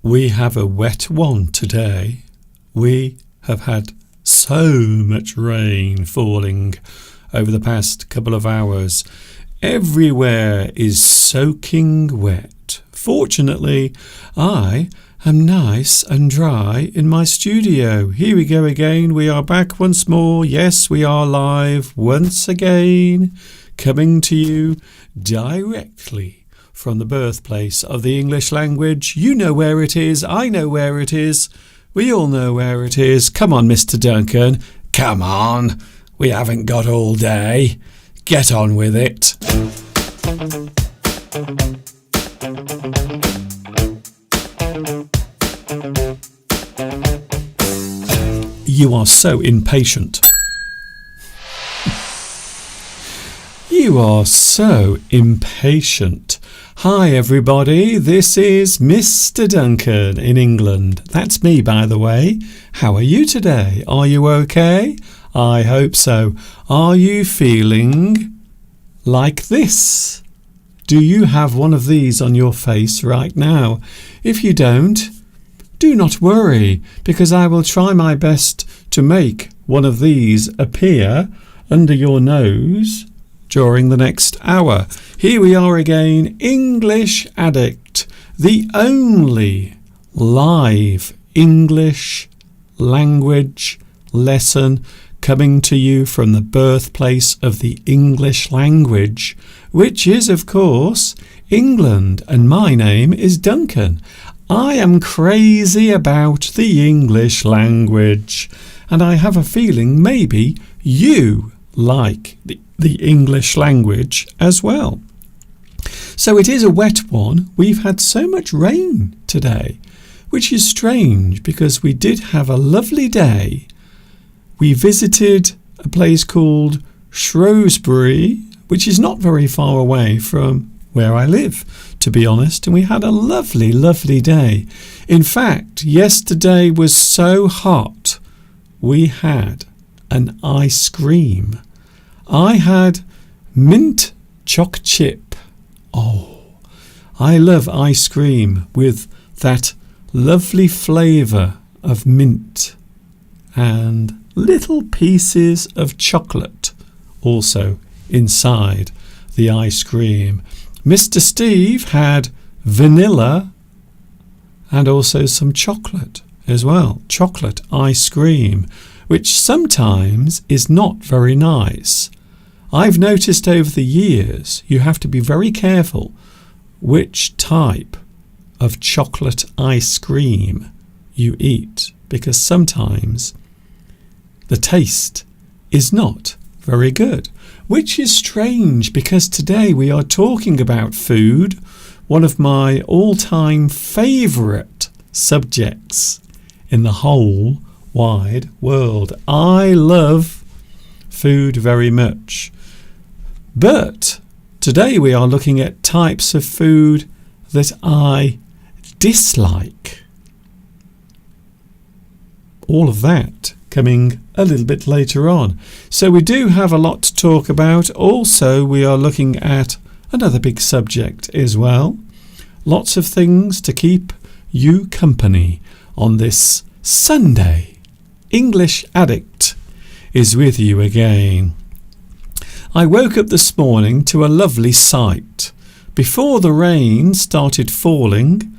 We have a wet one today. We have had so much rain falling over the past couple of hours. Everywhere is soaking wet. Fortunately, I am nice and dry in my studio. Here we go again. We are back once more. Yes, we are live once again, coming to you directly from the birthplace of the English language. You know where it is. I know where it is. We all know where it is. Come on, Mr. Duncan. Come on. We haven't got all day. Get on with it. You are so impatient. You are so impatient. Hi everybody, this is Mr. Duncan in England. That's me, by the way. How are you today? Are you okay? I hope so. Are you feeling like this? Do you have one of these on your face right now? If you don't, do not worry, because I will try my best to make one of these appear under your nose during the next hour. Here we are again, English Addict, the only live English language lesson coming to you from the birthplace of the English language, which is, of course, England. And my name is Duncan. I am crazy about the English language, and I have a feeling maybe you like the English language as well. So it is a wet one. We've had so much rain today, which is strange because we did have a lovely day. We visited a place called Shrewsbury, which is not very far away from where I live, to be honest, and we had a lovely, lovely day. In fact, yesterday was so hot, we had an ice cream. I had mint choc chip. Oh, I love ice cream with that lovely flavour of mint and little pieces of chocolate also inside the ice cream. Mr. Steve had vanilla and also some chocolate as well. Chocolate ice cream, which sometimes is not very nice. I've noticed over the years you have to be very careful which type of chocolate ice cream you eat, because sometimes the taste is not very good, which is strange because today we are talking about food, one of my all-time favourite subjects in the whole wide world. I love food very much. But today we are looking at types of food that I dislike. All of that coming a little bit later on. So we do have a lot to talk about. Also, we are looking at another big subject as well. Lots of things to keep you company on this Sunday. English Addict is with you again. I woke up this morning to a lovely sight. Before the rain started falling,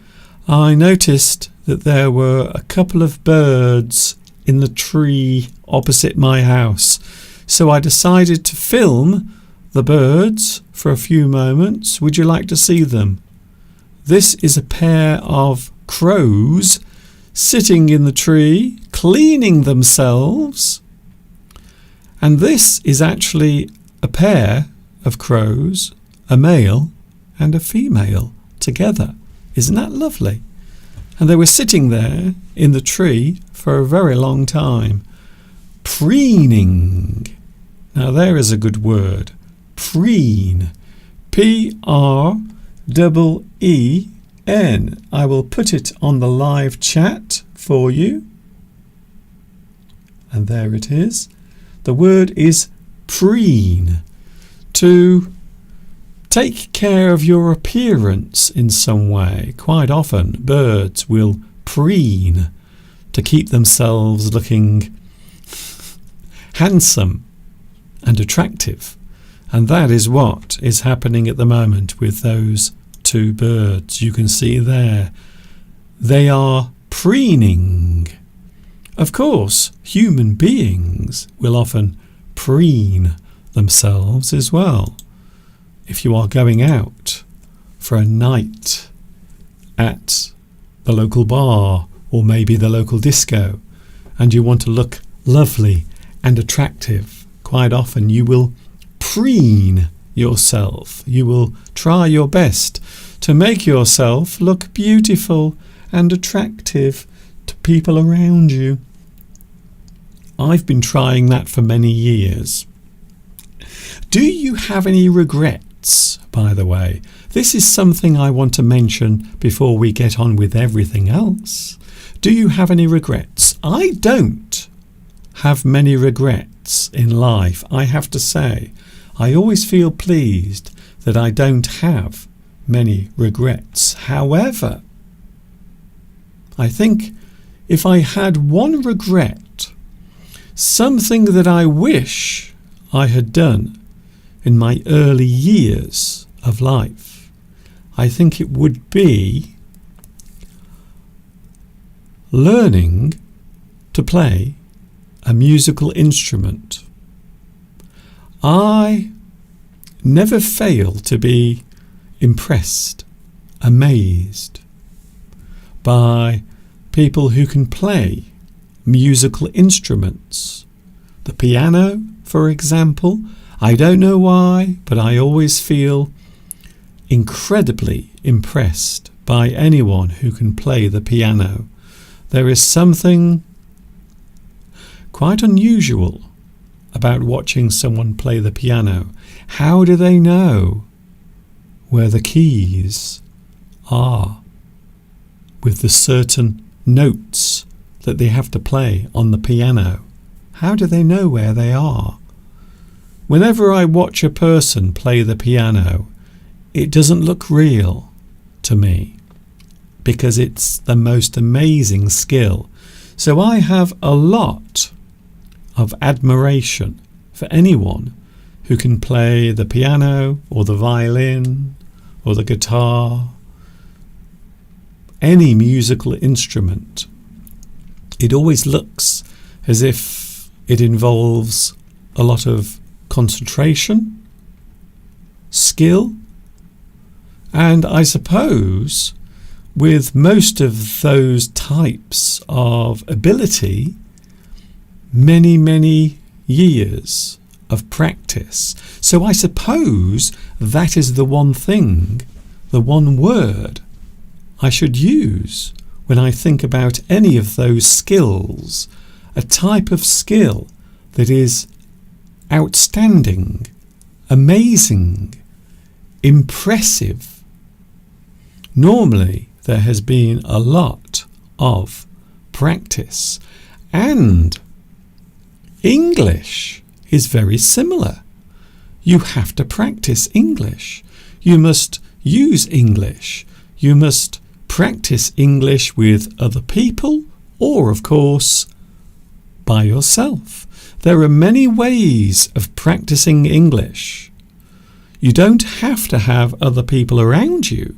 I noticed that there were a couple of birds in the tree opposite my house. So I decided to film the birds for a few moments. Would you like to see them? This is a pair of crows sitting in the tree, cleaning themselves. And this is actually a pair of crows, a male and a female together. Isn't that lovely? And they were sitting there in the tree for a very long time, preening. Now there is a good word, preen, P-R-E-E-N. I will put it on the live chat for you. And there it is. The word is preen, to Take care of your appearance in some way. Quite often, birds will preen to keep themselves looking handsome and attractive. And that is what is happening at the moment with those two birds you can see there. They are preening. Of course, human beings will often preen themselves as well. If you are going out for a night at the local bar or maybe the local disco and you want to look lovely and attractive, quite often you will preen yourself. You will try your best to make yourself look beautiful and attractive to people around you. I've been trying that for many years. Do you have any regrets, by the way? This is something I want to mention before we get on with everything else. Do you have any regrets? I don't have many regrets in life, I have to say. I always feel pleased that I don't have many regrets. However, I think if I had one regret, something that I wish I had done in my early years of life, I think it would be learning to play a musical instrument. I never fail to be impressed, amazed by people who can play musical instruments. The piano, for example, I don't know why, but I always feel incredibly impressed by anyone who can play the piano. There is something quite unusual about watching someone play the piano. How do they know where the keys are with the certain notes that they have to play on the piano? How do they know where they are? Whenever I watch a person play the piano, it doesn't look real to me because it's the most amazing skill. So I have a lot of admiration for anyone who can play the piano or the violin or the guitar, any musical instrument. It always looks as if it involves a lot of concentration, skill, and I suppose with most of those types of ability, many years of practice. So I suppose that is the one thing, the one word I should use when I think about any of those skills, a type of skill that is outstanding, amazing, impressive. Normally there has been a lot of practice, and English is very similar. You have to practice English. You must use English. You must practice English with other people or, of course, by yourself. There are many ways of practicing English. You don't have to have other people around you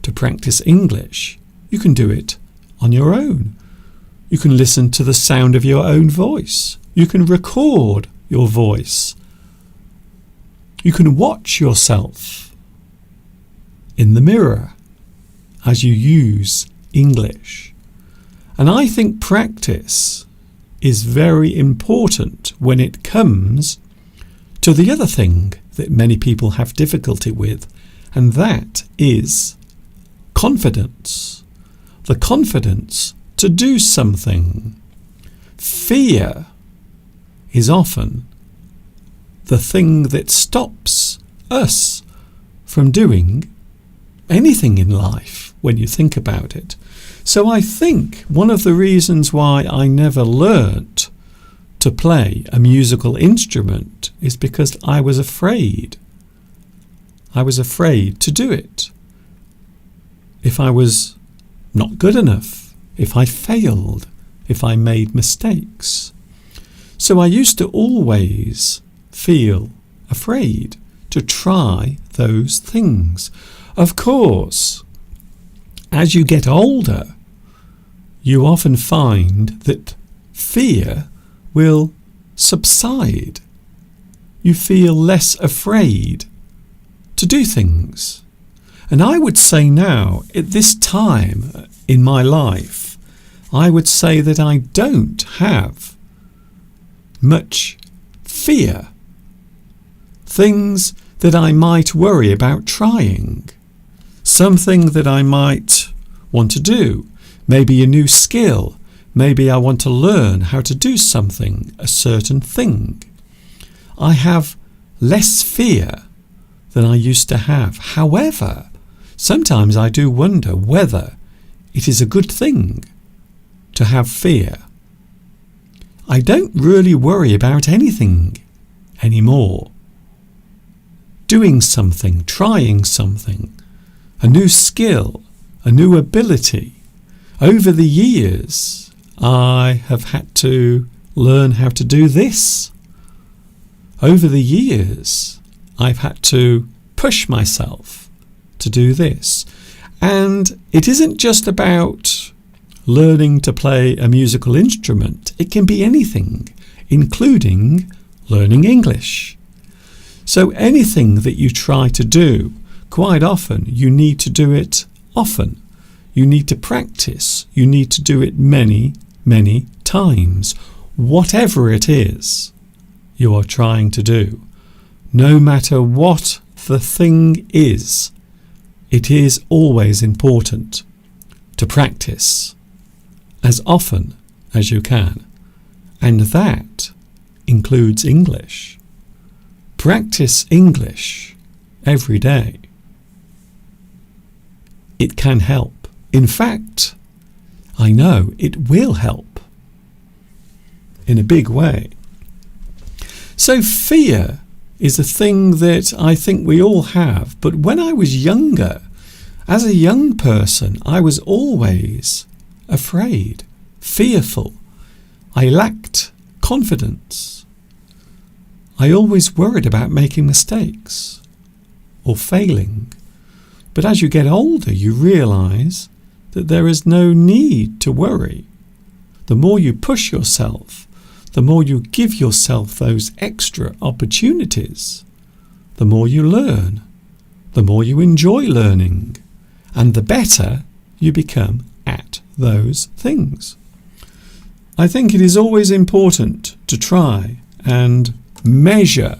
to practice English. You can do it on your own. You can listen to the sound of your own voice. You can record your voice. You can watch yourself in the mirror as you use English. And I think practice is very important when it comes to the other thing that many people have difficulty with, and that is confidence. The confidence to do something. Fear is often the thing that stops us from doing anything in life when you think about it. So I think one of the reasons why I never learnt to play a musical instrument is because I was afraid. I was afraid to do it. If I was not good enough, if I failed, if I made mistakes. So I used to always feel afraid to try those things. Of course, as you get older, you often find that fear will subside. You feel less afraid to do things. And I would say now, at this time in my life, I would say that I don't have much fear. Things that I might worry about trying. Something that I might want to do. Maybe a new skill. Maybe I want to learn how to do something, a certain thing. I have less fear than I used to have. However, sometimes I do wonder whether it is a good thing to have fear. I don't really worry about anything anymore. Doing something, trying something, a new skill, a new ability. Over the years, I have had to learn how to do this. Over the years, I've had to push myself to do this. And it isn't just about learning to play a musical instrument. It can be anything, including learning English. So anything that you try to do, quite often you need to do it often. You need to practice. You need to do it many, many times. Whatever it is you are trying to do, no matter what the thing is, it is always important to practice as often as you can. And that includes English. Practice English every day. It can help. In fact, I know it will help in a big way. So fear is a thing that I think we all have. But when I was younger, as a young person, I was always afraid, fearful. I lacked confidence. I always worried about making mistakes or failing. But as you get older, you realise that there is no need to worry. The more you push yourself, the more you give yourself those extra opportunities, the more you learn, the more you enjoy learning, and the better you become at those things. I think it is always important to try and measure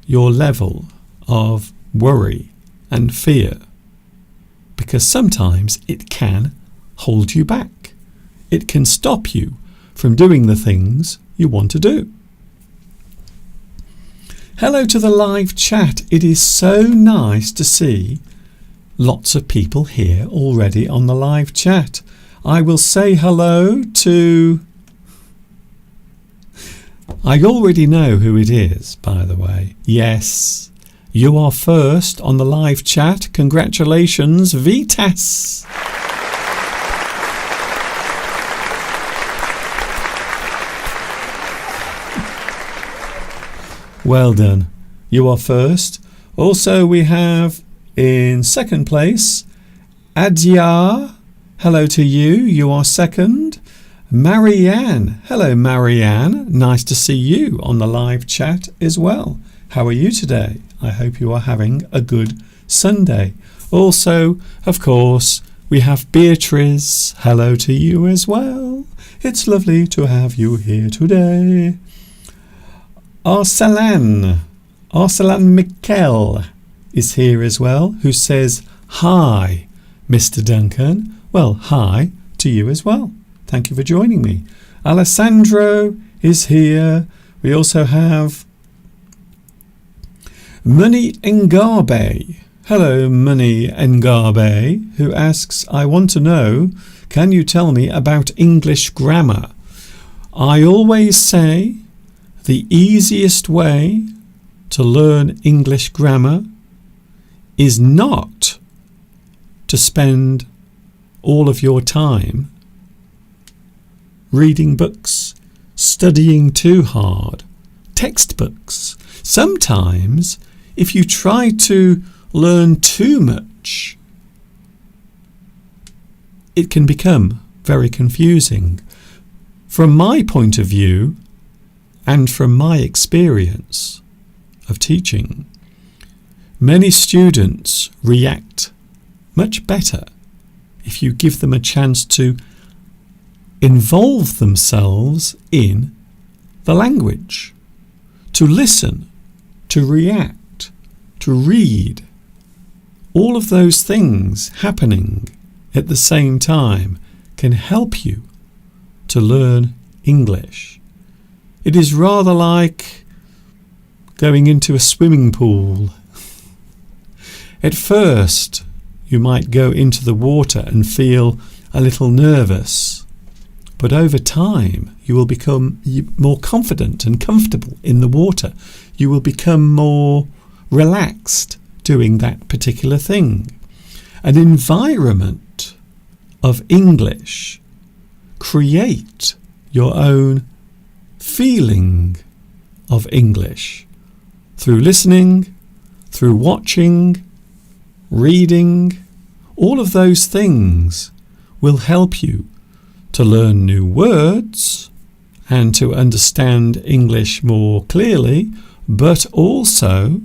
your level of worry and fear, because sometimes it can hold you back. It can stop you from doing the things you want to do. Hello to the live chat. It is so nice to see lots of people here already on the live chat. I will say hello to... I already know who it is, by the way. Yes, you are first on the live chat. Congratulations, Vitas. Well done. You are first. Also, we have in second place, Adyar. Hello to you. You are second. Marianne. Hello, Marianne. Nice to see you on the live chat as well. How are you today? I hope you are having a good Sunday. Also, of course, we have Beatrice. Hello to you as well. It's lovely to have you here today. Arsalan Mikel is here as well, who says, hi, Mr. Duncan. Well, hi to you as well. Thank you for joining me. Alessandro is here. We also have Muni Ngabe. Hello, Muni Ngabe, who asks, I want to know, can you tell me about English grammar? I always say the easiest way to learn English grammar is not to spend all of your time reading books, studying too hard, textbooks. Sometimes, if you try to learn too much, it can become very confusing. From my point of view, and from my experience of teaching, many students react much better if you give them a chance to involve themselves in the language, to listen, to react, to read. All of those things happening at the same time can help you to learn English. It is rather like going into a swimming pool. At first, you might go into the water and feel a little nervous, but over time you will become more confident and comfortable in the water. You will become more relaxed doing that particular thing. An environment of English, create your own feeling of English through listening, through watching, reading. All of those things will help you to learn new words and to understand English more clearly, but also,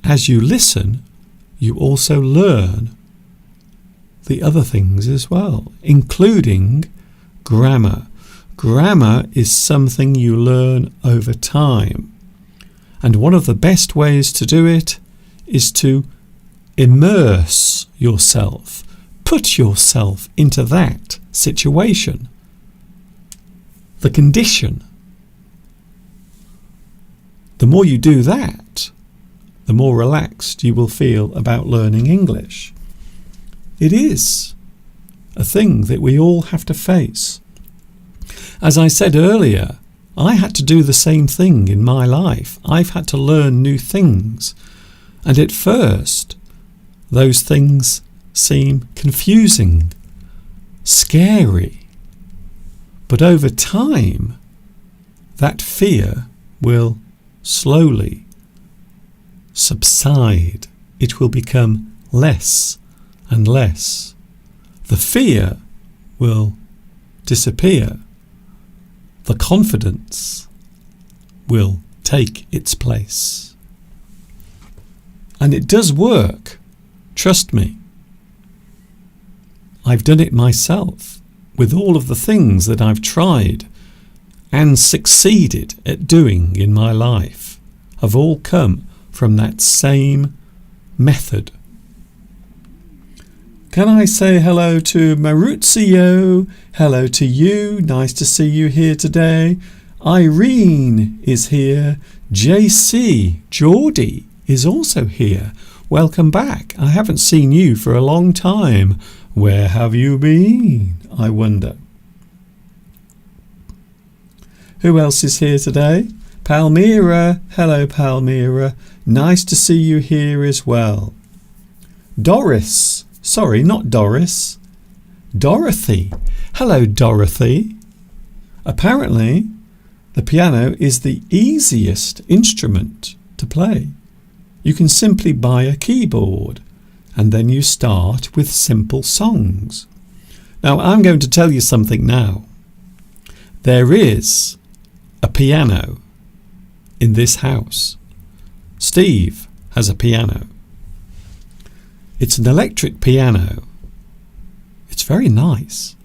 as you listen, you also learn the other things as well, including grammar. Grammar is something you learn over time, and one of the best ways to do it is to immerse yourself, put yourself into that situation, the condition. The more you do that, the more relaxed you will feel about learning English. It is a thing that we all have to face. As I said earlier, I had to do the same thing in my life. I've had to learn new things. And at first, those things seem confusing, scary. But over time, that fear will slowly subside. It will become less and less. The fear will disappear. The confidence will take its place. And it does work. Trust me. I've done it myself with all of the things that I've tried and succeeded at doing in my life have all come from that same method. Can I say hello to Maurizio? Hello to you. Nice to see you here today. Irene is here. JC, Geordie, is also here. Welcome back. I haven't seen you for a long time. Where have you been, I wonder? Who else is here today? Palmyra. Hello, Palmyra. Nice to see you here as well. Doris. Sorry, not Doris. Dorothy. Hello, Dorothy. Apparently, the piano is the easiest instrument to play. You can simply buy a keyboard and then you start with simple songs. Now, I'm going to tell you something now. There is a piano in this house. Steve has a piano. It's an electric piano. It's very nice.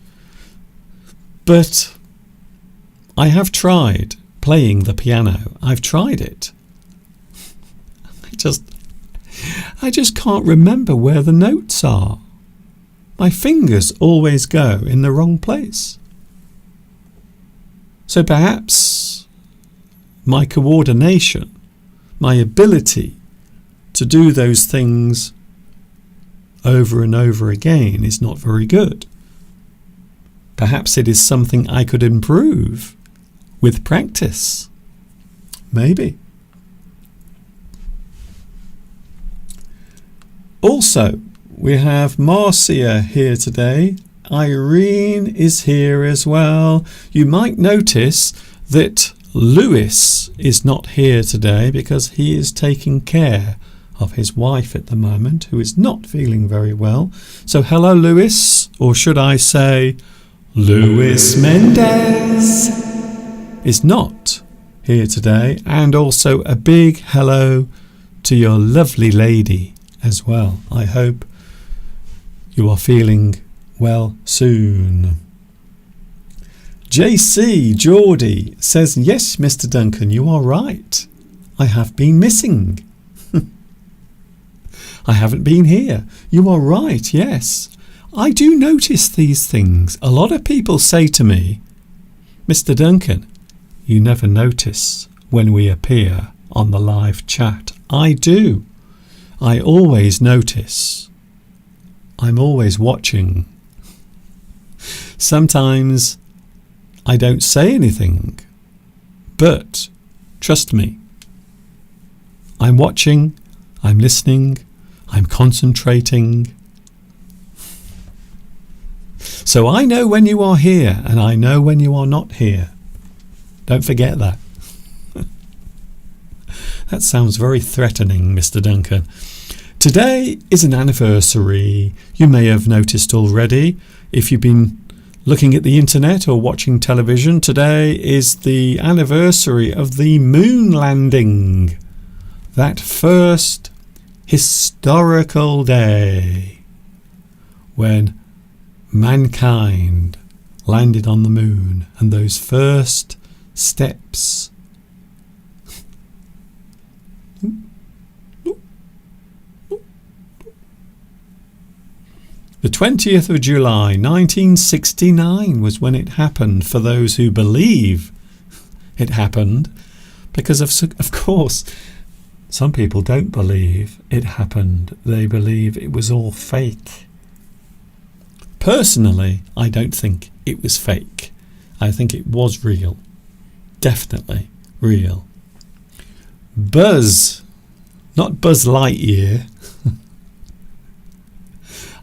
But I have tried playing the piano. I've tried it. I just can't remember where the notes are. My fingers always go in the wrong place. So perhaps my coordination, my ability to do those things over and over again is not very good. Perhaps it is something I could improve with practice. Maybe. Also, we have Marcia here today. Irene is here as well. You might notice that Lewis is not here today because he is taking care of his wife at the moment, who is not feeling very well. So hello, Lewis, or should I say Lewis Mendez is not here today. And also a big hello to your lovely lady as well. I hope you are feeling well soon. JC Geordie says, yes, Mr. Duncan, you are right. I have been missing. I haven't been here. You are right, yes. I do notice these things. A lot of people say to me, Mr. Duncan, you never notice when we appear on the live chat. I do. I always notice. I'm always watching. Sometimes I don't say anything, but trust me, I'm watching, I'm listening, I'm concentrating. So I know when you are here and I know when you are not here. Don't forget that. That sounds very threatening, Mr. Duncan. Today is an anniversary. You may have noticed already if you've been looking at the internet or watching television. Today is the anniversary of the moon landing. That first historical day when mankind landed on the moon, and those first steps. The 20th of July 1969 was when it happened, for those who believe it happened, because of course some people don't believe it happened. They believe it was all fake. Personally, I don't think it was fake. I think it was real. Definitely real. Buzz, not Buzz Lightyear.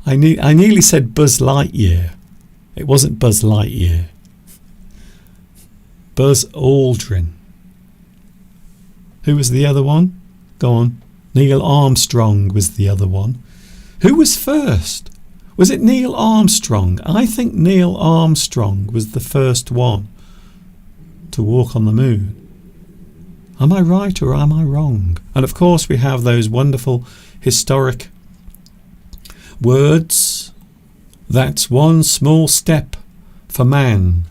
I nearly said Buzz Lightyear. It wasn't Buzz Lightyear. Buzz Aldrin. Who was the other one? Go on. Neil Armstrong was the other one. Who was first? Was it Neil Armstrong? I think Neil Armstrong was the first one to walk on the moon. Am I right or am I wrong? And of course we have those wonderful historic words. That's one small step for man,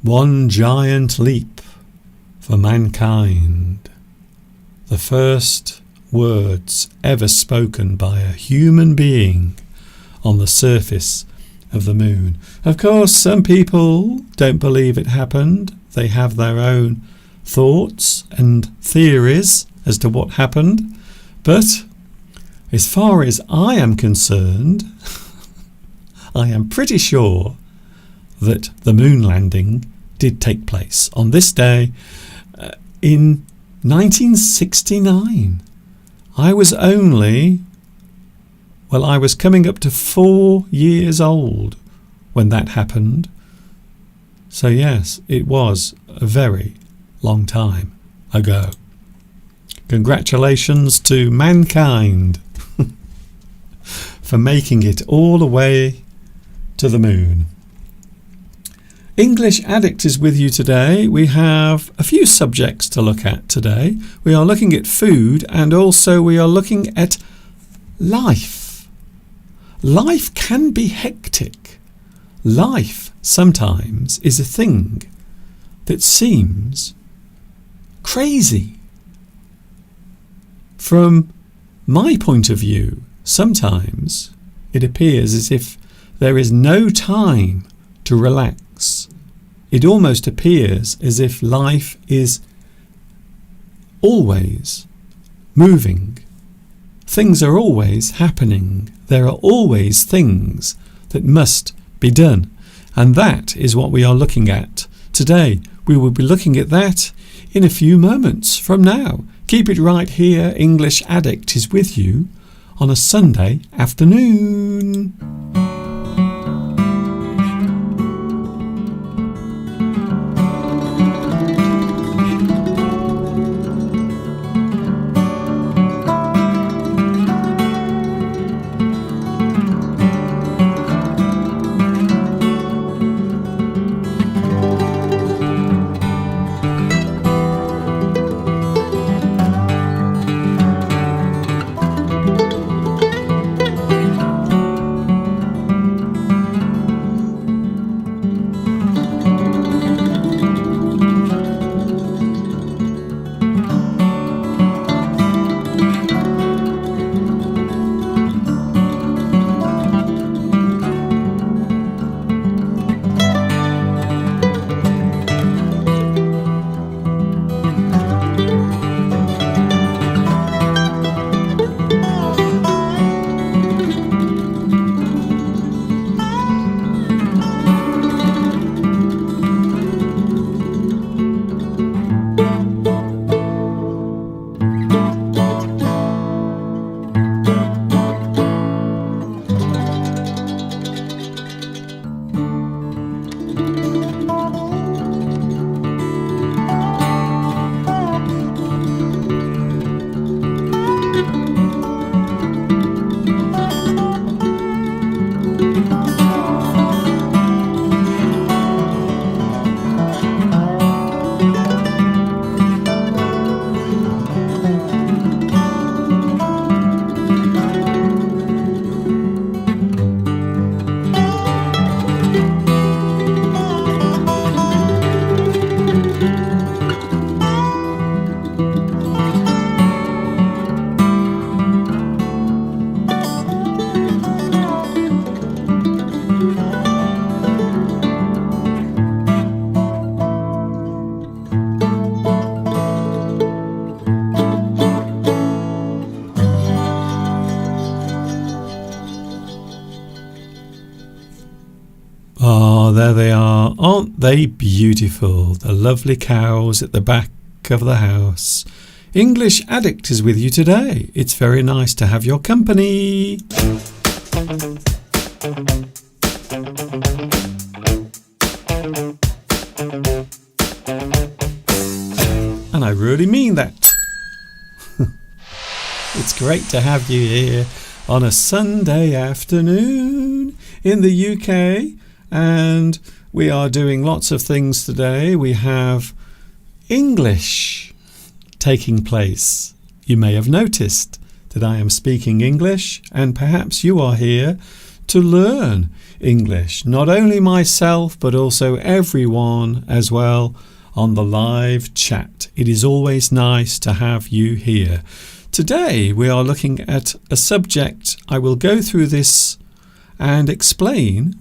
one giant leap for mankind. The first words ever spoken by a human being on the surface of the moon. Of course, some people don't believe it happened. They have their own thoughts and theories as to what happened. But as far as I am concerned, I am pretty sure that the moon landing did take place on this day in 1969. I was coming up to 4 years old when that happened. So yes, it was a very long time ago. Congratulations to mankind for making it all the way to the moon. English Addict is with you today. We have a few subjects to look at today. We are looking at food, and also we are looking at life. Life can be hectic. Life sometimes is a thing that seems crazy. From my point of view, sometimes it appears as if there is no time to relax. It almost appears as if life is always moving. Things are always happening. There are always things that must be done. And that is what we are looking at today. We will be looking at that in a few moments from now. Keep it right here. English Addict is with you on a Sunday afternoon. There they are. Aren't they beautiful? The lovely cows at the back of the house. English Addict is with you today. It's very nice to have your company. And I really mean that. It's great to have you here on a Sunday afternoon in the UK. And we are doing lots of things today. We have English taking place. You may have noticed that I am speaking English, and perhaps you are here to learn English. Not only myself, but also everyone as well on the live chat. It is always nice to have you here. Today we are looking at a subject. I will go through this and explain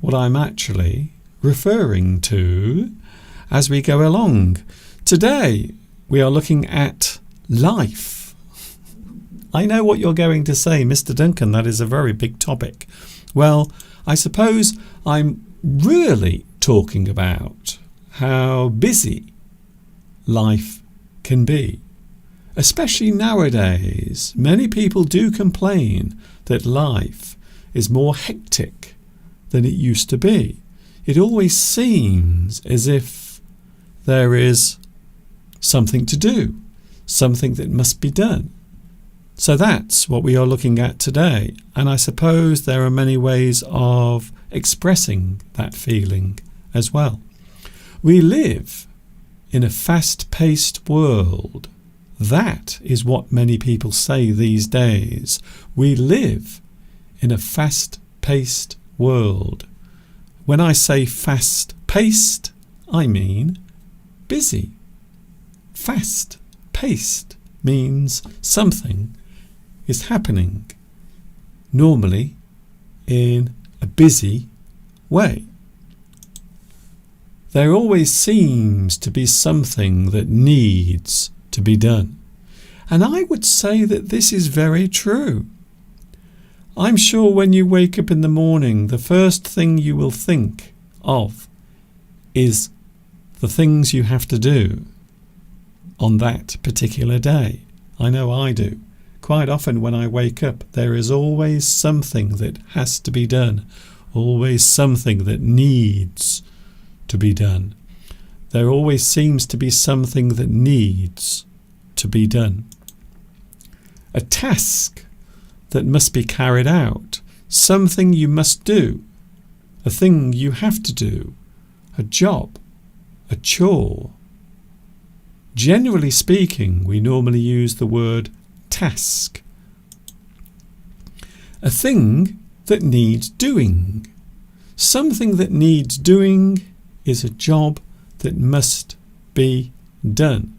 what I'm actually referring to as we go along. Today we are looking at life. I know what you're going to say, Mr. Duncan, that is a very big topic. Well, I suppose I'm really talking about how busy life can be. Especially nowadays, many people do complain that life is more hectic than it used to be. It always seems as if there is something to do, something that must be done. So that's what we are looking at today. And I suppose there are many ways of expressing that feeling as well. We live in a fast-paced world. That is what many people say these days. We live in a fast-paced world. When I say fast-paced, I mean busy. Fast-paced means something is happening, normally in a busy way. There always seems to be something that needs to be done. And I would say that this is very true. I'm sure when you wake up in the morning, the first thing you will think of is the things you have to do on that particular day. I know I do quite often when I wake up, there is always something that has to be done, always something that needs to be done. There always seems to be something that needs to be done. A task that must be carried out, something you must do, a thing you have to do, a job, a chore. Generally speaking, we normally use the word task. A thing that needs doing. Something that needs doing is a job that must be done.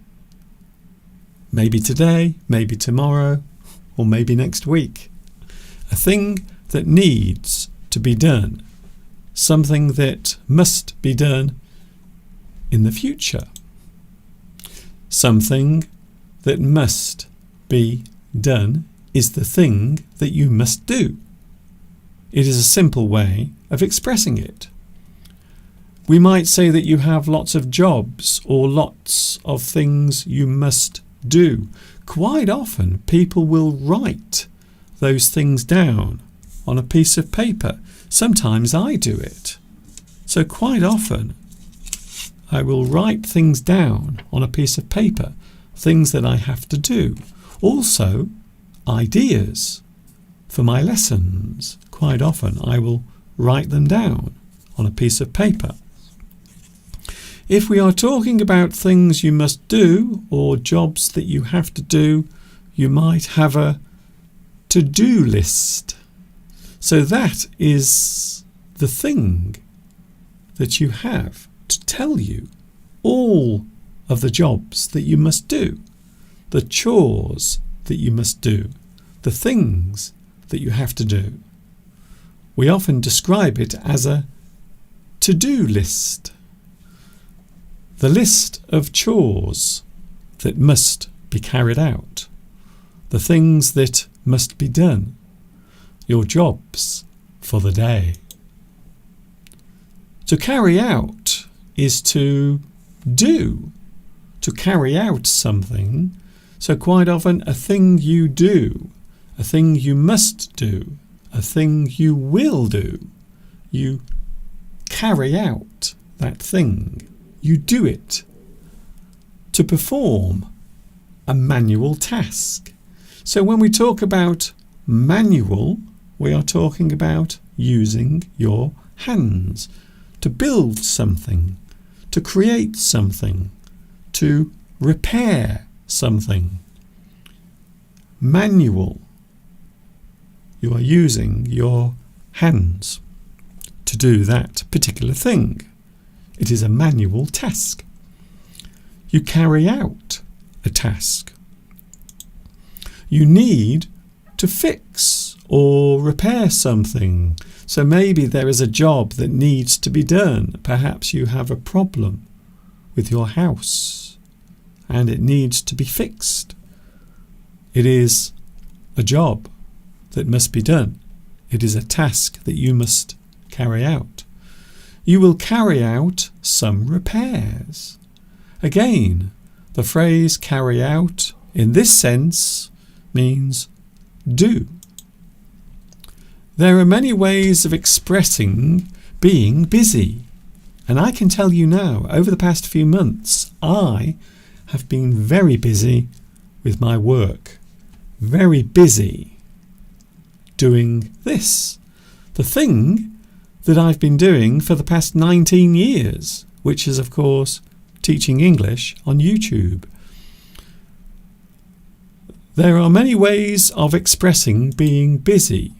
Maybe today, maybe tomorrow, or maybe next week. A thing that needs to be done. Something that must be done in the future. Something that must be done is the thing that you must do. It is a simple way of expressing it. We might say that you have lots of jobs or lots of things you must do. Quite often people will write those things down on a piece of paper. Sometimes I do it. So quite often I will write things down on a piece of paper, things that I have to do. Also, ideas for my lessons. Quite often I will write them down on a piece of paper. If we are talking about things you must do or jobs that you have to do, you might have a to-do list. So that is the thing that you have to tell you all of the jobs that you must do, the chores that you must do, the things that you have to do. We often describe it as a to-do list. The list of chores that must be carried out, the things that must be done, your jobs for the day. To carry out is to do, to carry out something. So quite often a thing you do, a thing you must do, a thing you will do. You carry out that thing. You do it. To perform a manual task. So when we talk about manual, we are talking about using your hands to build something, to create something, to repair something. Manual. You are using your hands to do that particular thing. It is a manual task. You carry out a task. You need to fix or repair something. So maybe there is a job that needs to be done. Perhaps you have a problem with your house and it needs to be fixed. It is a job that must be done. It is a task that you must carry out. You will carry out some repairs. Again, the phrase carry out in this sense means do. There are many ways of expressing being busy. And I can tell you now, over the past few months, I have been very busy with my work. Very busy doing this. The thing that I've been doing for the past 19 years, which is, of course, teaching English on YouTube. There are many ways of expressing being busy.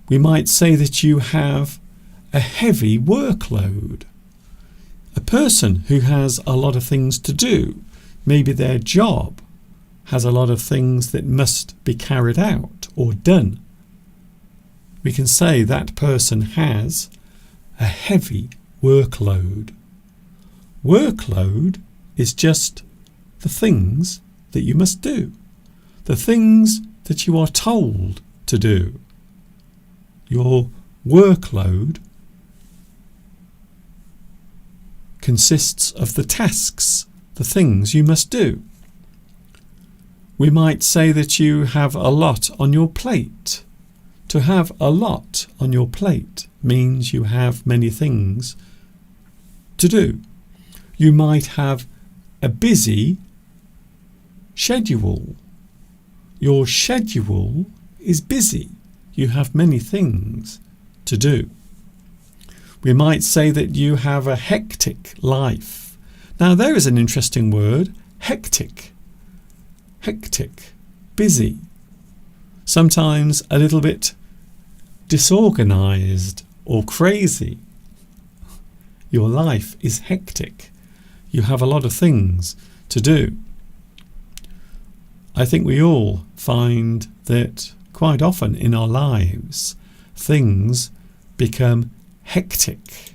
We might say that you have a heavy workload. A person who has a lot of things to do, maybe their job has a lot of things that must be carried out or done. We can say that person has a heavy workload. Workload is just the things that you must do, the things that you are told to do. Your workload consists of the tasks, the things you must do. We might say that you have a lot on your plate. To have a lot on your plate means you have many things to do. You might have a busy schedule. Your schedule is busy. You have many things to do. We might say that you have a hectic life. Now there is an interesting word, hectic. Hectic, busy. Sometimes a little bit disorganized or crazy. Your life is hectic. You have a lot of things to do. I think we all find that quite often in our lives things become hectic.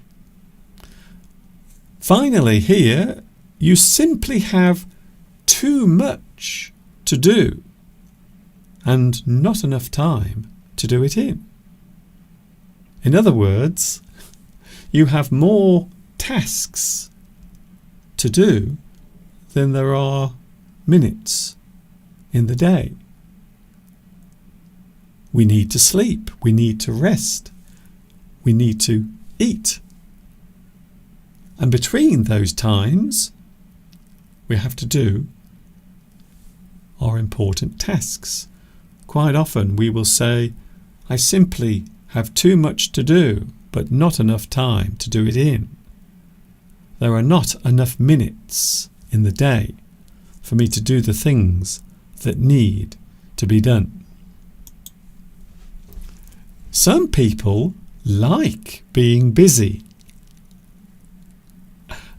Finally, here you simply have too much to do and not enough time to do it in. In other words, you have more tasks to do than there are minutes in the day. We need to sleep, we need to rest, we need to eat. And between those times, we have to do our important tasks. Quite often we will say, I simply have too much to do, but not enough time to do it in. There are not enough minutes in the day for me to do the things that need to be done. Some people like being busy.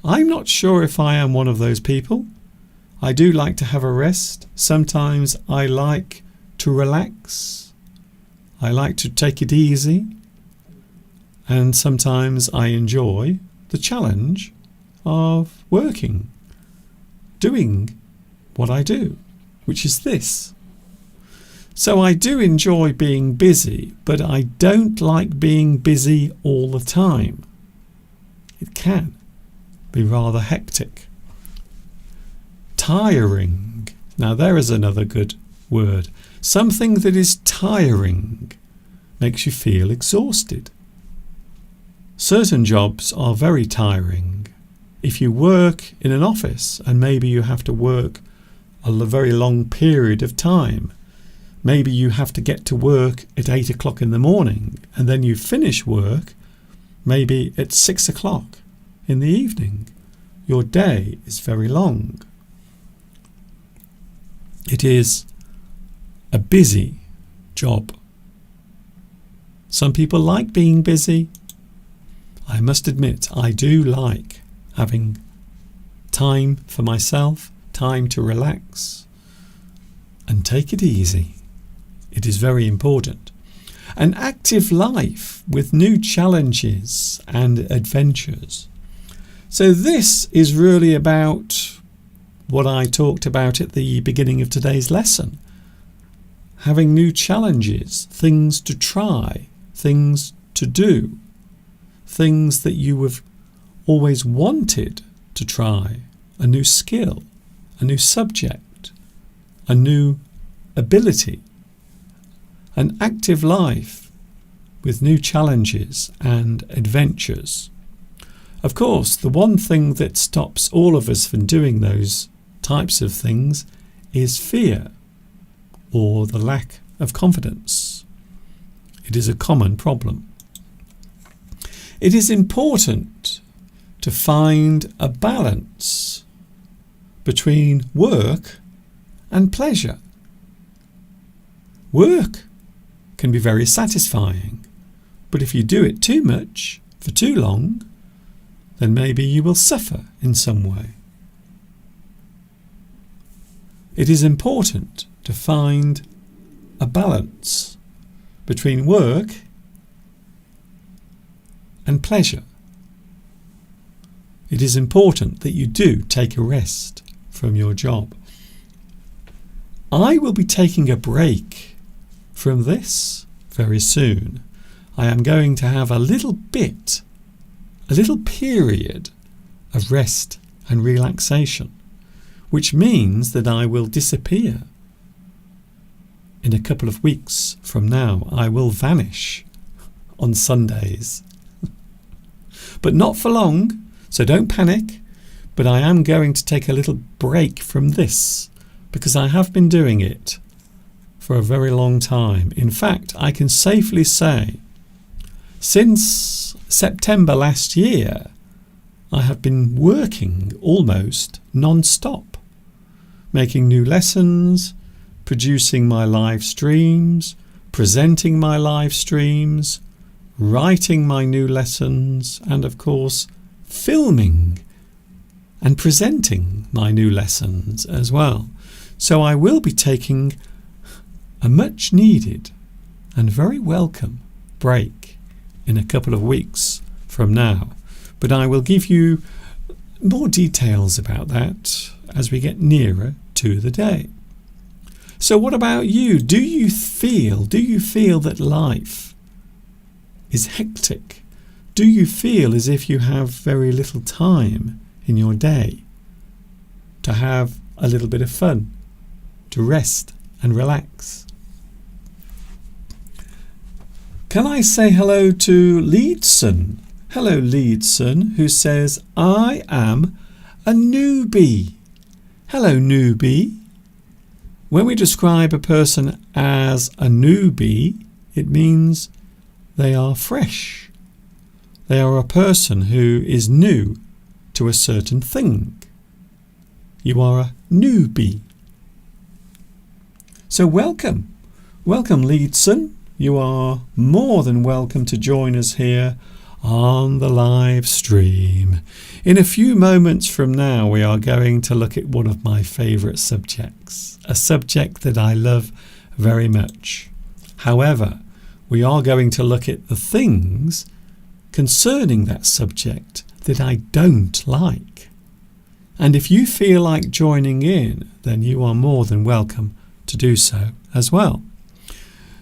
I'm not sure if I am one of those people. I do like to have a rest. Sometimes I like to relax. I like to take it easy. And sometimes I enjoy the challenge of working, doing what I do, which is this. So I do enjoy being busy, but I don't like being busy all the time. It can be rather hectic. Tiring. Now there is another good word. Something that is tiring makes you feel exhausted. Certain jobs are very tiring. If you work in an office and maybe you have to work a very long period of time, maybe you have to get to work at 8 o'clock in the morning and then you finish work maybe at 6 o'clock in the evening. Your day is very long. It is a busy job. Some people like being busy. I must admit, I do like having time for myself, time to relax and take it easy. It is very important. An active life with new challenges and adventures. So this is really about what I talked about at the beginning of today's lesson. Having new challenges, things to try, things to do, things that you have always wanted to try, a new skill, a new subject, a new ability. An active life with new challenges and adventures. Of course, the one thing that stops all of us from doing those types of things is fear or the lack of confidence. It is a common problem. It is important to find a balance between work and pleasure. Work can be very satisfying, but if you do it too much for too long, then maybe you will suffer in some way. It is important to find a balance between work and pleasure. It is important that you do take a rest from your job. I will be taking a break from this very soon. I am going to have a little period of rest and relaxation, which means that I will disappear in a couple of weeks from now, I will vanish on Sundays. But not for long, so don't panic. But I am going to take a little break from this because I have been doing it for a very long time. In fact, I can safely say since September last year, I have been working almost non-stop, making new lessons, producing my live streams, presenting my live streams, writing my new lessons, and of course, filming and presenting my new lessons as well. So I will be taking a much needed and very welcome break in a couple of weeks from now. But I will give you more details about that as we get nearer to the day. So what about you? Do you feel that life is hectic? Do you feel as if you have very little time in your day to have a little bit of fun, to rest and relax? Can I say hello to Leedson? Hello Leedson, who says, I am a newbie. Hello newbie. When we describe a person as a newbie, it means they are fresh. They are a person who is new to a certain thing. You are a newbie. So welcome. Welcome Leedson. You are more than welcome to join us here on the live stream. In a few moments from now, we are going to look at one of my favourite subjects, a subject that I love very much. However, we are going to look at the things concerning that subject that I don't like. And if you feel like joining in, then you are more than welcome to do so as well.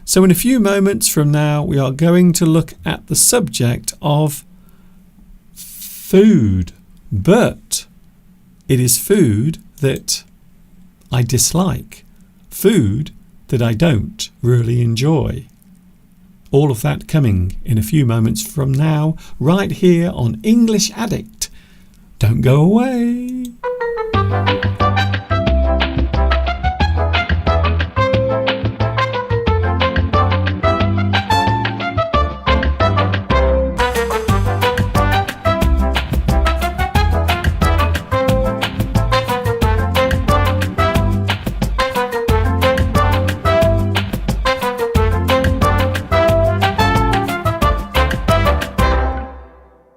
So in a few moments from now, we are going to look at the subject of food. But it is food that I dislike, food that I don't really enjoy. All of that coming in a few moments from now, right here on English Addict. Don't go away.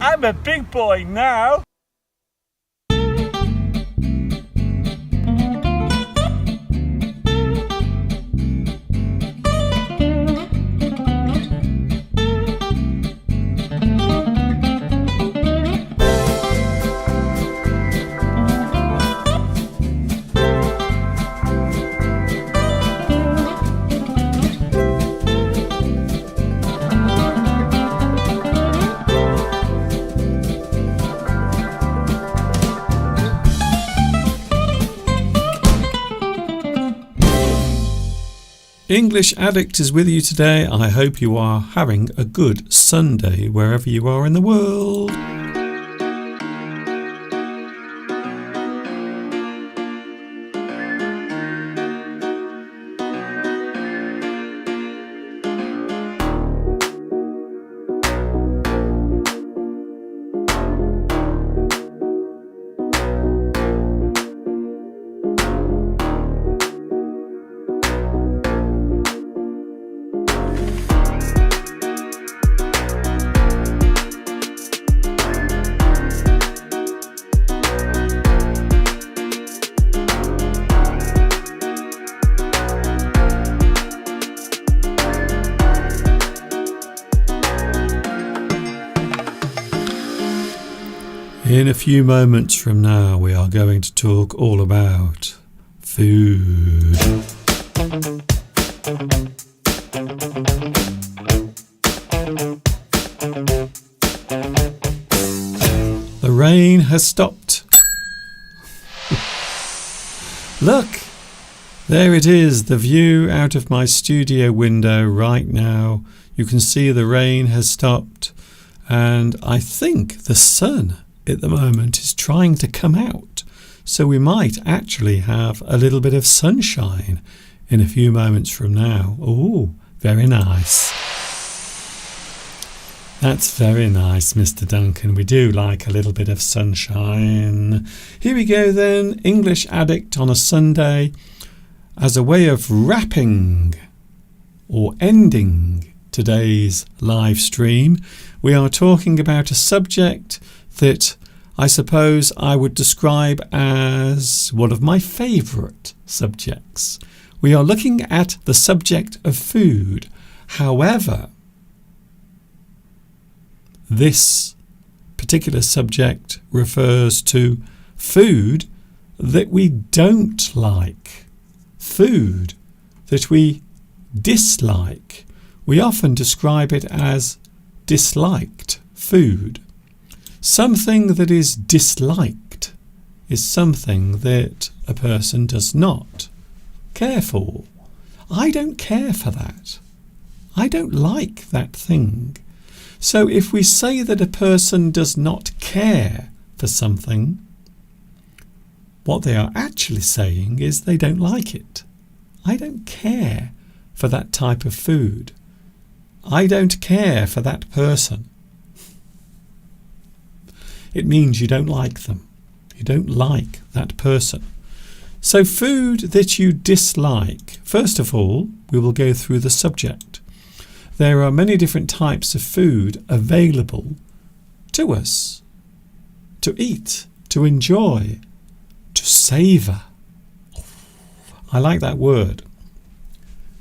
I'm a big boy now. English Addict is with you today. I hope you are having a good Sunday wherever you are in the world. In a few moments from now, we are going to talk all about food. The rain has stopped. Look, There it is, the view out of my studio window right now. You can see the rain has stopped, and I think the sun at the moment is trying to come out. So we might actually have a little bit of sunshine in a few moments from now. Oh, very nice. That's very nice, Mr. Duncan. We do like a little bit of sunshine. Here we go then, English Addict on a Sunday. As a way of wrapping or ending today's live stream, we are talking about a subject that I suppose I would describe as one of my favourite subjects. We are looking at the subject of food. However, this particular subject refers to food that we don't like, food that we dislike. We often describe it as disliked food. Something that is disliked is something that a person does not care for. I don't care for that. I don't like that thing. So if we say that a person does not care for something, what they are actually saying is they don't like it. I don't care for that type of food. I don't care for that person. It means you don't like them. You don't like that person. So food that you dislike. First of all, we will go through the subject. There are many different types of food available to us to eat, to enjoy, to savour. I like that word.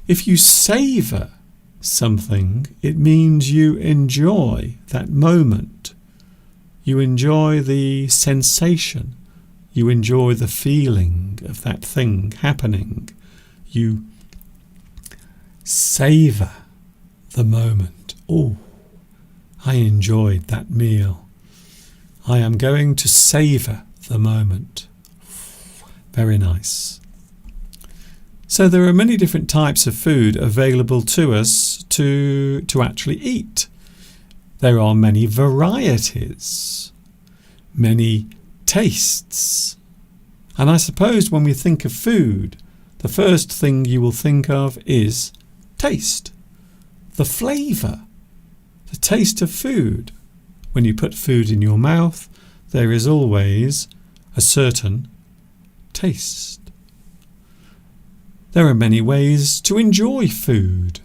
If you savour something, it means you enjoy that moment. You enjoy the sensation. You enjoy the feeling of that thing happening. You savour the moment. Oh, I enjoyed that meal. I am going to savour the moment. Very nice. So there are many different types of food available to us to actually eat. There are many varieties, many tastes. And I suppose when we think of food, the first thing you will think of is taste. The flavour, the taste of food. When you put food in your mouth, there is always a certain taste. There are many ways to enjoy food.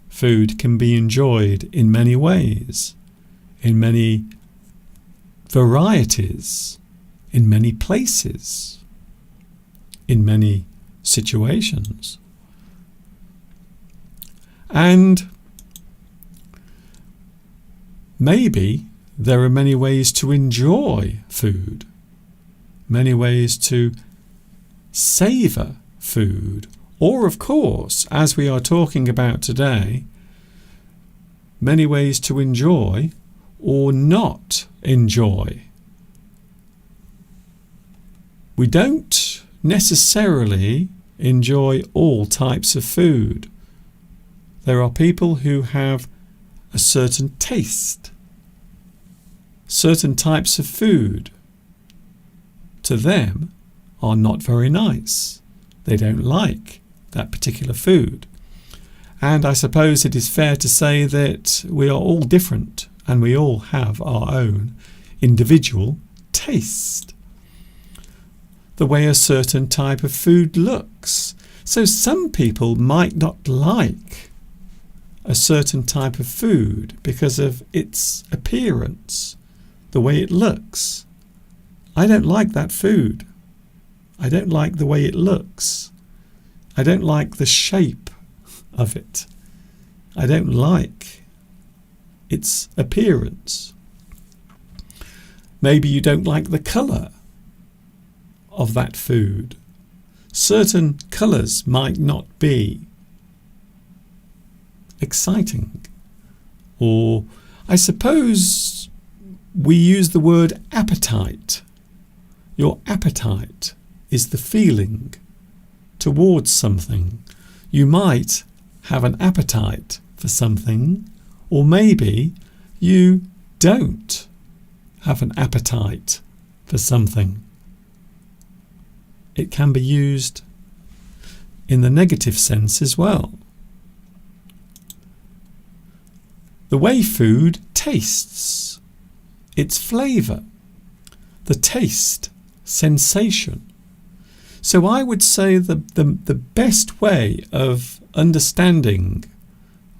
Food can be enjoyed in many ways, in many varieties, in many places, in many situations. And maybe there are many ways to enjoy food, many ways to savour food, or of course, as we are talking about today, many ways to enjoy or not enjoy. We don't necessarily enjoy all types of food. There are people who have a certain taste. Certain types of food, to them, are not very nice. They don't like that particular food. And I suppose it is fair to say that we are all different and we all have our own individual taste. The way a certain type of food looks. So some people might not like a certain type of food because of its appearance, the way it looks. I don't like that food. I don't like the way it looks. I don't like the shape of it. I don't like its appearance. Maybe you don't like the colour of that food. Certain colours might not be exciting. Or I suppose we use the word appetite. Your appetite is the feeling towards something. You might have an appetite for something, or maybe you don't have an appetite for something. It can be used in the negative sense as well. The way food tastes, its flavour, the taste, sensation. So I would say the best way of understanding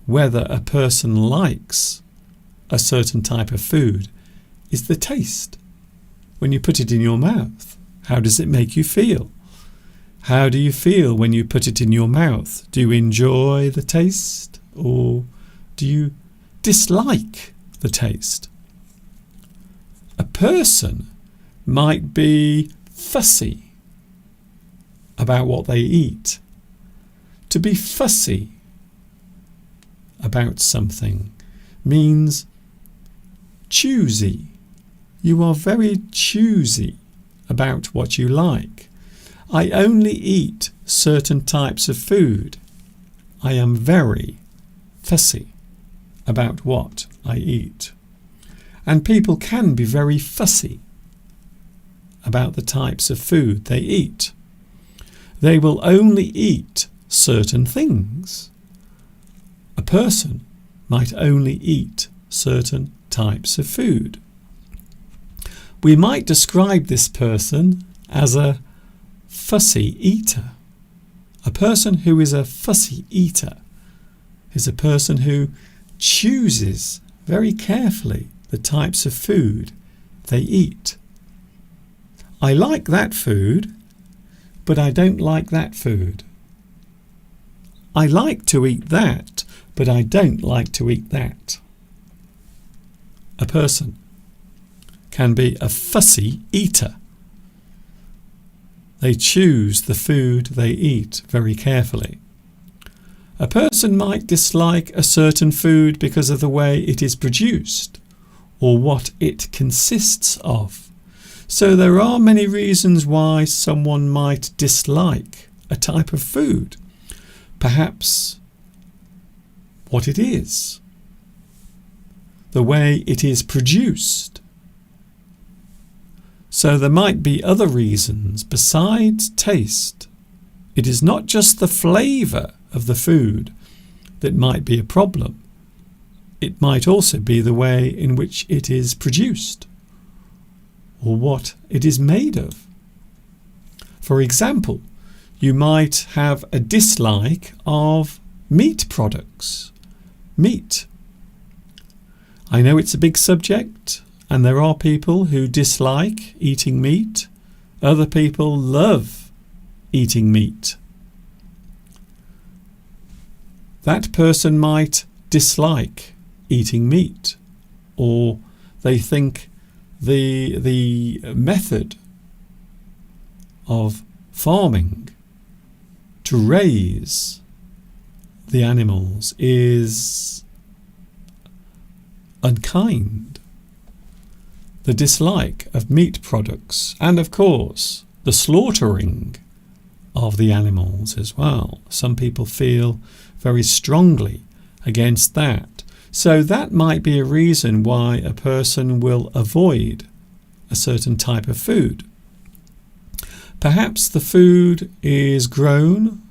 whether a person likes a certain type of food is the taste. When you put it in your mouth, how does it make you feel? How do you feel when you put it in your mouth? Do you enjoy the taste, or do you dislike the taste? A person might be fussy about what they eat. To be fussy about something means choosy. You are very choosy about what you like. I only eat certain types of food. I am very fussy about what I eat. And people can be very fussy about the types of food they eat. They will only eat certain things. A person might only eat certain types of food. We might describe this person as a fussy eater. A person who is a fussy eater is a person who chooses very carefully the types of food they eat. I like that food, but I don't like that food. I like to eat that, but I don't like to eat that. A person can be a fussy eater. They choose the food they eat very carefully. A person might dislike a certain food because of the way it is produced or what it consists of. So there are many reasons why someone might dislike a type of food. Perhaps what it is, the way it is produced. So there might be other reasons besides taste. It is not just the flavour of the food that might be a problem. It might also be the way in which it is produced, or what it is made of. For example, you might have a dislike of meat products. Meat. I know it's a big subject, and there are people who dislike eating meat. Other people love eating meat. That person might dislike eating meat, or they think the method of farming to raise the animals is unkind. The dislike of meat products, and of course the slaughtering of the animals as well. Some people feel very strongly against that. So that might be a reason why a person will avoid a certain type of food. Perhaps the food is grown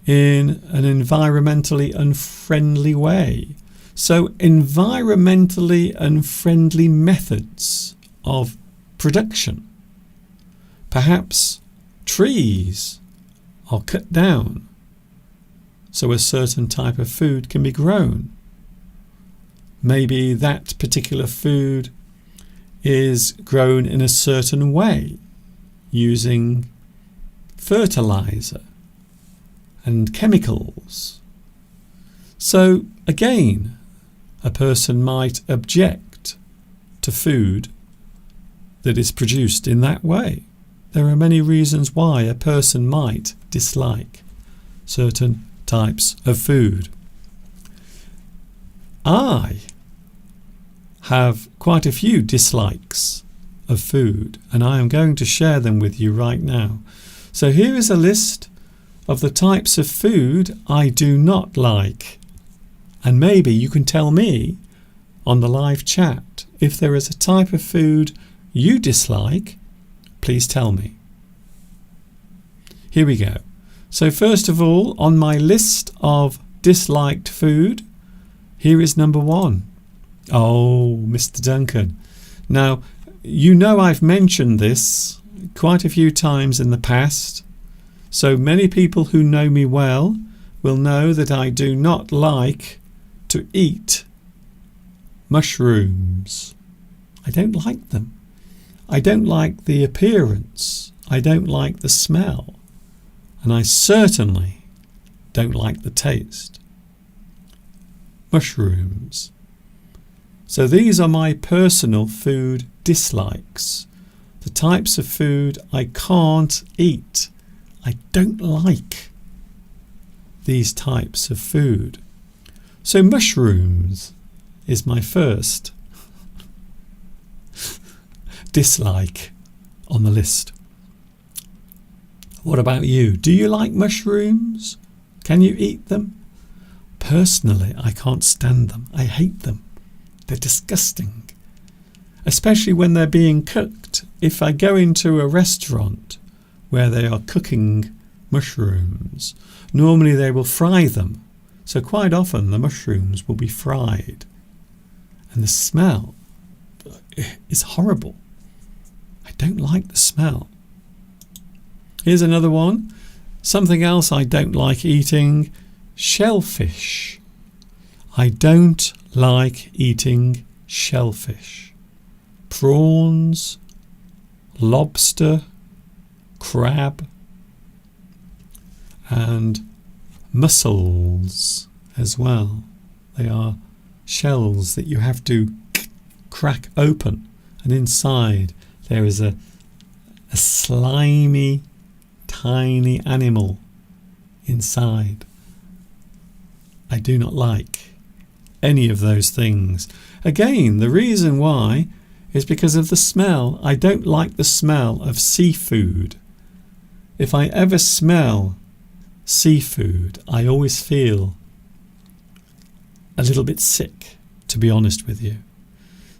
in an environmentally unfriendly way. So environmentally unfriendly methods of production. Perhaps trees are cut down so a certain type of food can be grown. Maybe that particular food is grown in a certain way, using fertilizer and chemicals. So again, a person might object to food that is produced in that way. There are many reasons why a person might dislike certain types of food. I have quite a few dislikes of food, and I am going to share them with you right now. So here is a list of the types of food I do not like. And maybe you can tell me on the live chat if there is a type of food you dislike. Please tell me. Here we go. So first of all, on my list of disliked food, here is number 1. Oh, Mr. Duncan. Now, you know I've mentioned this quite a few times in the past, so many people who know me well will know that I do not like to eat mushrooms. I don't like them. I don't like the appearance. I don't like the smell. And I certainly don't like the taste. Mushrooms. So these are my personal food dislikes. The types of food I can't eat. I don't like these types of food. So mushrooms is my first dislike on the list. What about you? Do you like mushrooms? Can you eat them? Personally, I can't stand them. I hate them. They're disgusting. Especially when they're being cooked. If I go into a restaurant where they are cooking mushrooms, normally they will fry them. So quite often the mushrooms will be fried. And the smell is horrible. I don't like the smell. Here's another one. Something else I don't like eating. Shellfish. I don't like eating shellfish. Prawns, lobster, crab, and mussels as well. They are shells that you have to crack open, and inside there is a slimy, tiny animal inside. I do not like any of those things. Again, the reason why is because of the smell. I don't like the smell of seafood. If I ever smell seafood, I always feel a little bit sick, to be honest with you.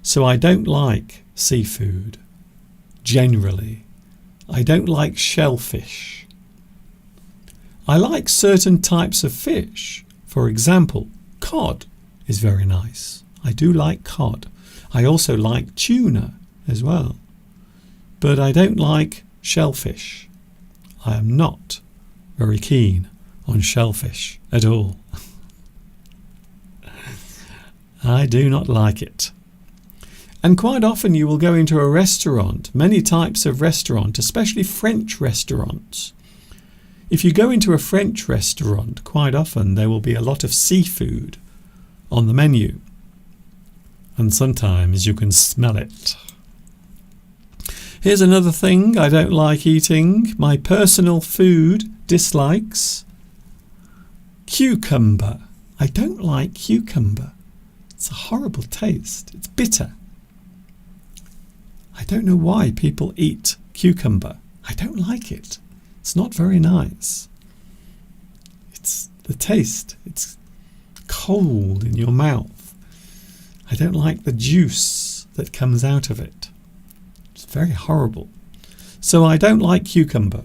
So I don't like seafood generally. I don't like shellfish. I like certain types of fish. For example, cod is very nice. I do like cod. I also like tuna as well. But I don't like shellfish. I am not very keen on shellfish at all. I do not like it. And quite often you will go into a restaurant, many types of restaurant, especially French restaurants. If you go into a French restaurant, quite often there will be a lot of seafood on the menu. And sometimes you can smell it. Here's another thing I don't like eating. My personal food dislikes. Cucumber. I don't like cucumber. It's a horrible taste. It's bitter. I don't know why people eat cucumber. I don't like it. It's not very nice. It's the taste. It's cold in your mouth. I don't like the juice that comes out of it. It's very horrible. So I don't like cucumber.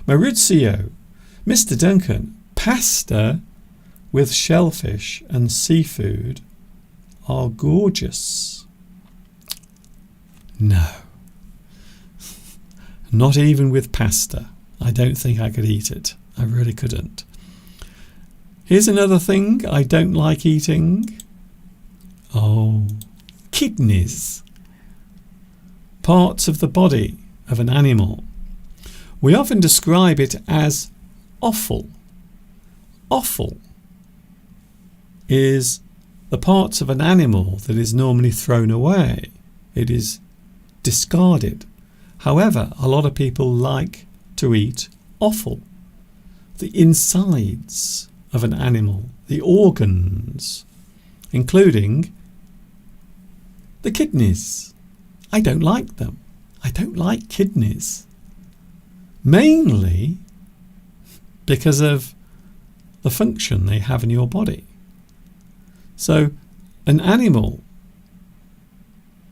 Maurizio, Mr. Duncan, pasta with shellfish and seafood are gorgeous. No. Not even with pasta. I don't think I could eat it. I really couldn't. Here's another thing I don't like eating. Oh, kidneys. Parts of the body of an animal. We often describe it as offal. Offal is the parts of an animal that is normally thrown away. It is discarded. However, a lot of people like to eat offal, the insides of an animal, the organs, including the kidneys. I don't like them. I don't like kidneys. Mainly because of the function they have in your body. So an animal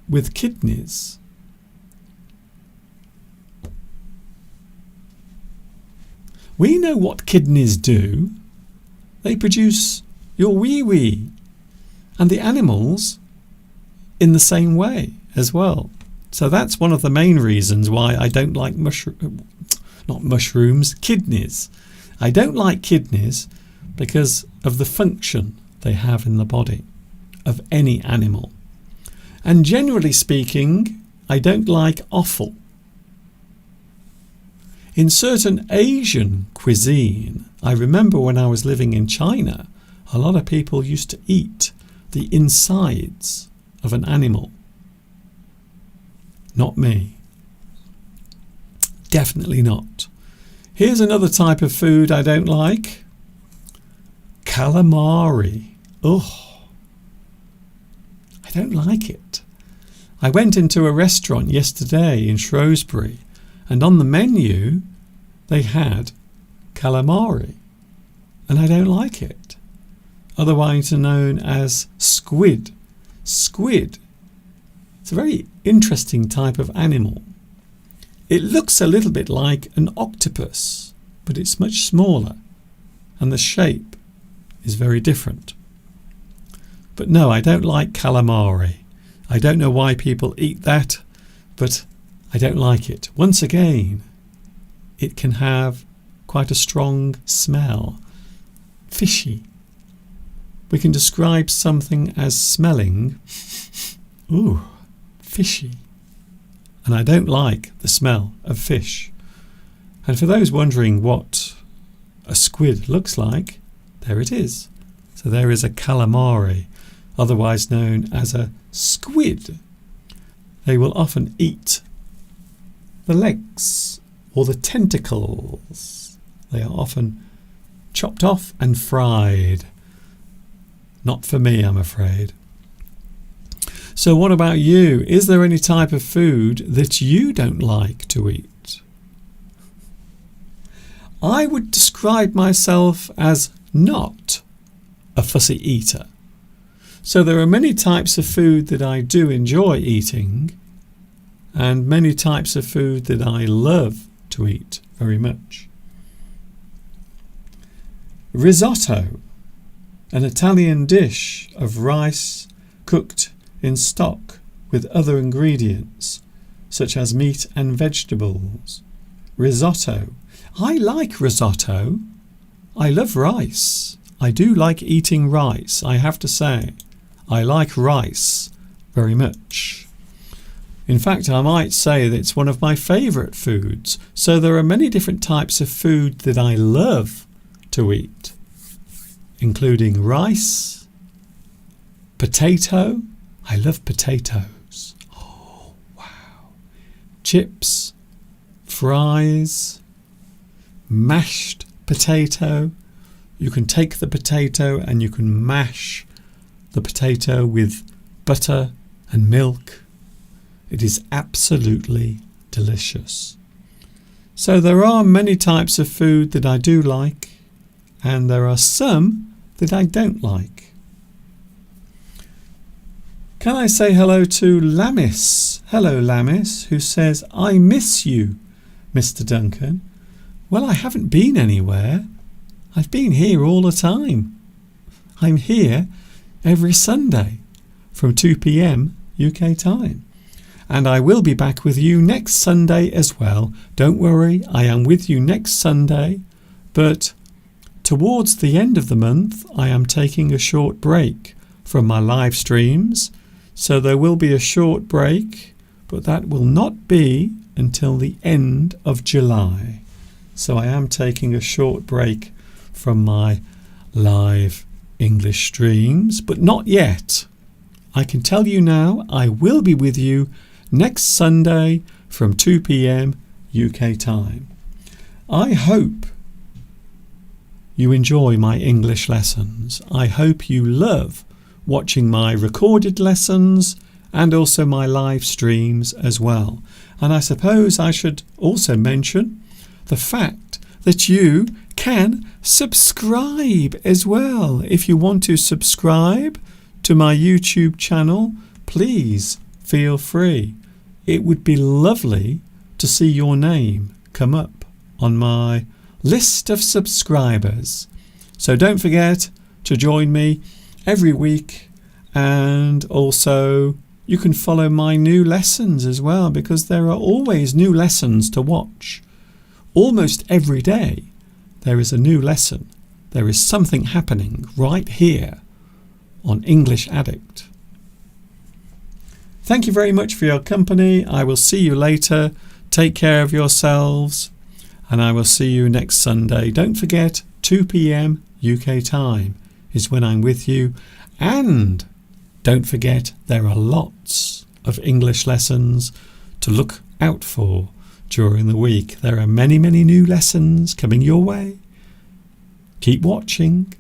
with kidneys we know what kidneys do. They produce your wee-wee, and the animals in the same way as well. So that's one of the main reasons why I don't like kidneys. I don't like kidneys because of the function they have in the body of any animal. And generally speaking, I don't like offal. In certain Asian cuisine, I remember when I was living in China, a lot of people used to eat the insides of an animal. Not me. Definitely not. Here's another type of food I don't like. Calamari. Oh, I don't like it. I went into a restaurant yesterday in Shrewsbury, and on the menu they had calamari, and I don't like it. Otherwise known as squid. Squid. It's a very interesting type of animal. It looks a little bit like an octopus, but it's much smaller, and the shape is very different. But no, I don't like calamari. I don't know why people eat that, but I don't like it. Once again, it can have quite a strong smell. Fishy. We can describe something as smelling, fishy. And I don't like the smell of fish. And for those wondering what a squid looks like, there it is. So there is a calamari, otherwise known as a squid. They will often eat the legs or the tentacles. They are often chopped off and fried. Not for me, I'm afraid. So what about you? Is there any type of food that you don't like to eat? I would describe myself as not a fussy eater. So there are many types of food that I do enjoy eating, and many types of food that I love to eat very much. Risotto, an Italian dish of rice cooked in stock with other ingredients such as meat and vegetables. Risotto. I like risotto. I love rice. I do like eating rice, I have to say. I like rice very much. In fact, I might say that it's one of my favourite foods. So there are many different types of food that I love to eat, including rice, potato. I love potatoes. Oh, wow. Chips, fries, mashed potato. You can take the potato and you can mash the potato with butter and milk. It is absolutely delicious. So there are many types of food that I do like, and there are some that I don't like. Can I say hello to Lamis? Hello, Lamis, who says, I miss you, Mr. Duncan. Well, I haven't been anywhere. I've been here all the time. I'm here every Sunday from 2 p.m. UK time. And I will be back with you next Sunday as well. Don't worry, I am with you next Sunday. But towards the end of the month, I am taking a short break from my live streams. So there will be a short break, but that will not be until the end of July. So I am taking a short break from my live English streams, but not yet. I can tell you now, I will be with you next Sunday from 2 p.m. UK time. I hope you enjoy my English lessons. I hope you love watching my recorded lessons and also my live streams as well. And I suppose I should also mention the fact that you can subscribe as well. If you want to subscribe to my YouTube channel, please feel free. It would be lovely to see your name come up on my list of subscribers. So don't forget to join me every week, and also you can follow my new lessons as well, because there are always new lessons to watch. Almost every day there is a new lesson. There is something happening right here on English Addict. Thank you very much for your company. I will see you later. Take care of yourselves, and I will see you next Sunday. Don't forget, 2 p.m. UK time is when I'm with you. And don't forget, there are lots of English lessons to look out for during the week. There are many, many new lessons coming your way. Keep watching.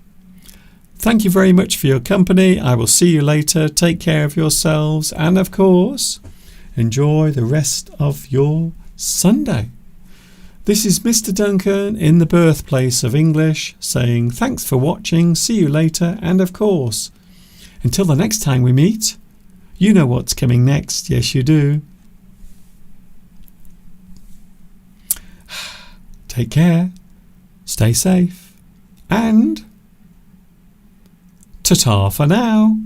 Thank you very much for your company. I will see you later. Take care of yourselves, and of course, enjoy the rest of your Sunday. This is Mr. Duncan in the birthplace of English, saying thanks for watching. See you later, and of course, until the next time we meet, you know what's coming next. Yes, you do. Take care, stay safe, and ta-ta for now.